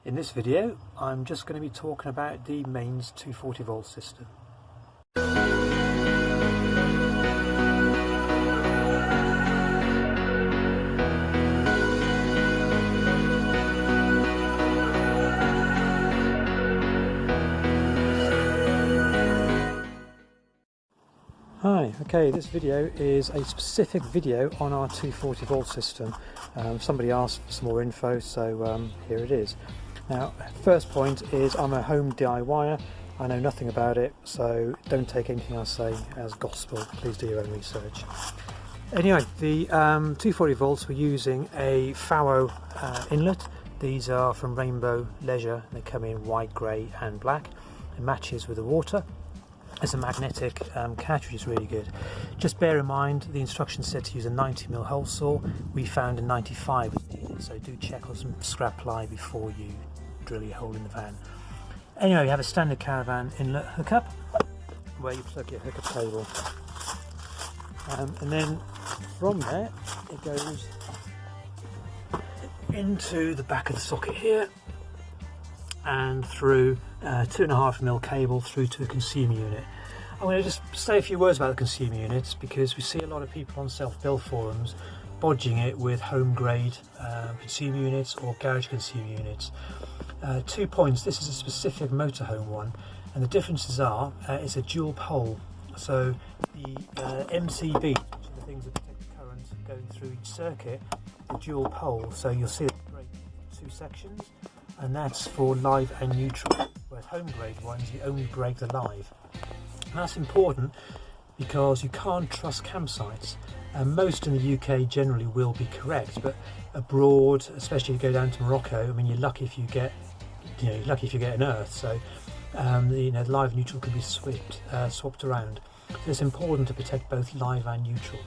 In this video, I'm just going to be talking about the mains 240 volt system. Hi, okay, this video is a specific video on our 240 volt system. Somebody asked for some more info, so here it is. Now, first point is I'm a home DIYer. I know nothing about it, so don't take anything I say as gospel. Please do your own research. Anyway, the 240 volts, we're using a FAO inlet. These are from Rainbow Leisure. They come in white, grey and black. It matches with the water. It's a magnetic catch, which is really good. Just bear in mind the instructions said to use a 90mm hole saw. We found a 95 was needed, so do check on some scrap ply before you drill your hole in the van. Anyway, you have a standard caravan inlet hookup where you plug your hookup cable, and then from there it goes into the back of the socket here and through 2.5mm cable through to the consumer unit. I'm going to just say a few words about the consumer units because we see a lot of people on self-build forums bodging it with home grade consumer units or garage consumer units. 2 points: this is a specific motorhome one, and the differences are it's a dual pole, so the MCB, which are the things that protect the current going through each circuit, the dual pole, so you'll see it break 2 sections, and that's for live and neutral, whereas home grade ones you only break the live. And that's important because you can't trust campsites, and most in the UK generally will be correct, but abroad, especially if you go down to Morocco, I mean, you're lucky if you get an earth, so the live and neutral can be swapped around. So it's important to protect both live and neutral.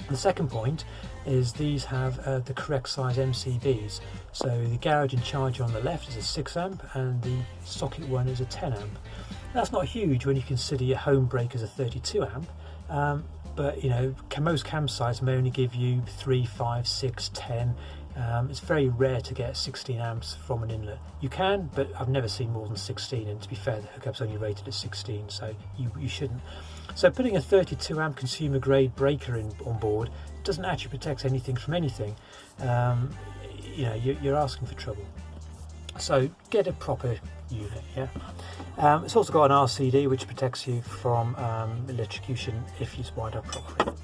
The second point is these have the correct size MCBs. So the garage and charger on the left is a 6 amp and the socket one is a 10 amp. That's not huge when you consider your home break as a 32 amp, but most campsites may only give you 3, 5, 6, 10. It's very rare to get 16 amps from an inlet. You can, but I've never seen more than 16, and to be fair, the hookup's only rated at 16, so you shouldn't. So putting a 32 amp consumer grade breaker on board doesn't actually protect anything from anything. You're asking for trouble. So get a proper unit, yeah. It's also got an RCD which protects you from electrocution if it's wired up properly.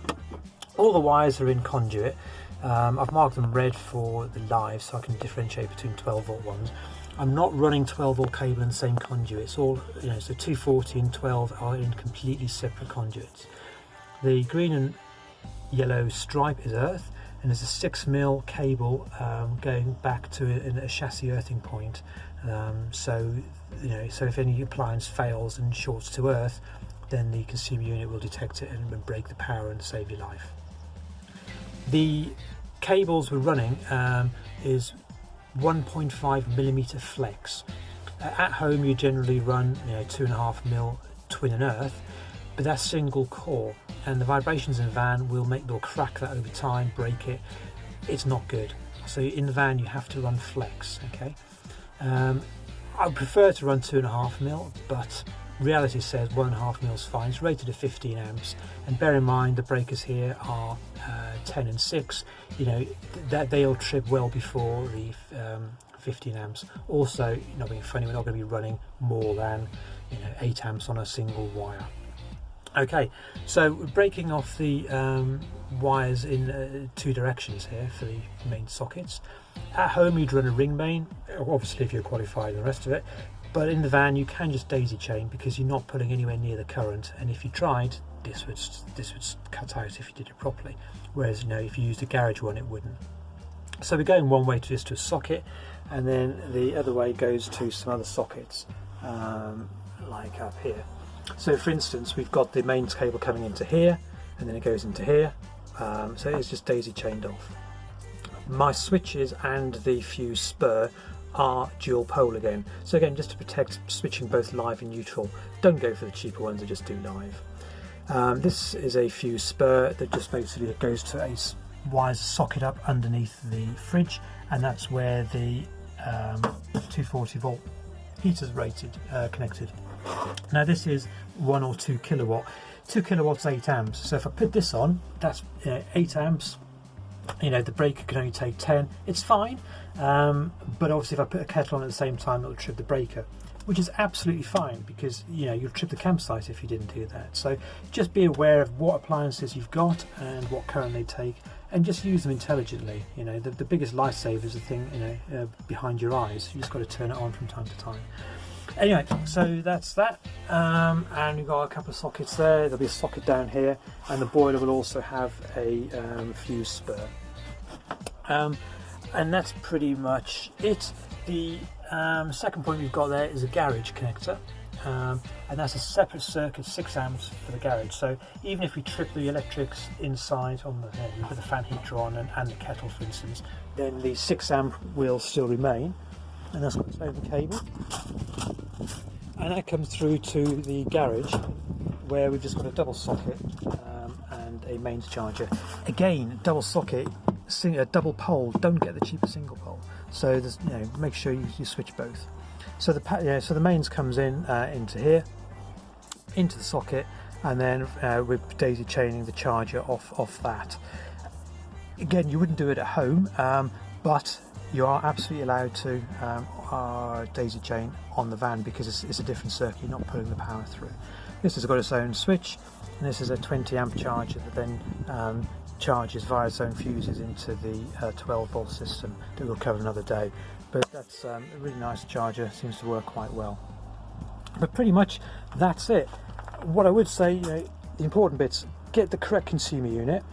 All the wires are in conduit. I've marked them red for the live so I can differentiate between 12 volt ones. I'm not running 12 volt cable in the same conduit. It's all, so 240 and 12 are in completely separate conduits. The green and yellow stripe is earth, and there's a 6mm cable going back to a chassis earthing point. So if any appliance fails and shorts to earth, then the consumer unit will detect it and break the power and save your life. The cables we're running is 1.5mm flex. At home you generally run 2.5mm twin and earth, but that's single core, and the vibrations in the van will crack that over time, break it. It's not good. So in the van you have to run flex. Okay, I would prefer to run 2.5mm, but reality says 1.5mm is fine. It's rated at 15 amps, and bear in mind the breakers here are 10 and 6. That they'll trip well before the 15 amps. Also, not being funny, we're not going to be running more than 8 amps on a single wire. Okay, so we're breaking off the wires in 2 directions here for the main sockets. At home you'd run a ring main, obviously if you're qualified and the rest of it, but in the van you can just daisy chain because you're not pulling anywhere near the current, and if you tried, this would cut out if you did it properly, whereas if you used a garage one it wouldn't. So we're going one way to a socket, and then the other way goes to some other sockets, like up here. So for instance, we've got the mains cable coming into here, and then it goes into here, so it's just daisy chained off. My switches and the fuse spur are dual pole again, so again just to protect switching both live and neutral. Don't go for the cheaper ones that just do live. This is a fuse spur that just basically goes to a wires socket up underneath the fridge, and that's where the 240 volt heaters rated, connected. Now this is 1 or 2 kilowatt. 2 kilowatts, 8 amps. So if I put this on, that's 8 amps. You know, the breaker can only take 10. It's fine, but obviously if I put a kettle on at the same time, it'll trip the breaker, which is absolutely fine, because you know you'll trip the campsite if you didn't do that. So just be aware of what appliances you've got and what current they take, and just use them intelligently. You know, the biggest lifesaver is the thing, you know, behind your eyes. You just got to turn it on from time to time. Anyway, so that's that, and we've got a couple of sockets there. There'll be a socket down here, and the boiler will also have a fuse spur, and that's pretty much it. The second point we've got there is a garage connector, and that's a separate circuit, 6 amps for the garage. So even if we trip the electrics inside on the, you put the fan heater on and the kettle, for instance, then the 6 amp will still remain, and that's got its own cable, and that comes through to the garage, where we've just got a double socket and a mains charger. Again, double socket, a double pole. Don't get the cheaper single pole. So there's, you know, make sure you switch both. So the mains comes in into here, into the socket, and then we're daisy chaining the charger off that. Again, you wouldn't do it at home, but you are absolutely allowed to daisy chain on the van, because it's a different circuit. You're not pulling the power through. This has got its own switch, and this is a 20 amp charger that then charges via its own fuses into the 12 volt system that we'll cover another day. But that's a really nice charger, seems to work quite well. But pretty much that's it. What I would say, you know, the important bits: get the correct consumer unit.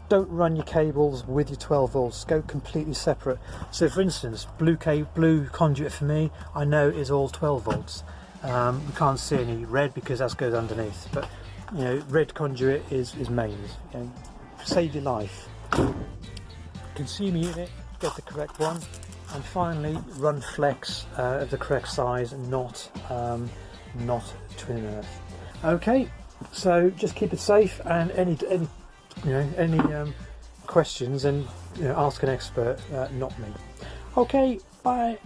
Don't run your cables with your 12 volts, go completely separate. So for instance, blue conduit for me, I know is all 12 volts. We can't see any red because that goes underneath, but you know, red conduit is mains. You know, save your life. Consumer unit, get the correct one, and finally run flex of the correct size, and not twin earth. Okay, so just keep it safe, and any questions, and you know, ask an expert, not me. Okay, bye.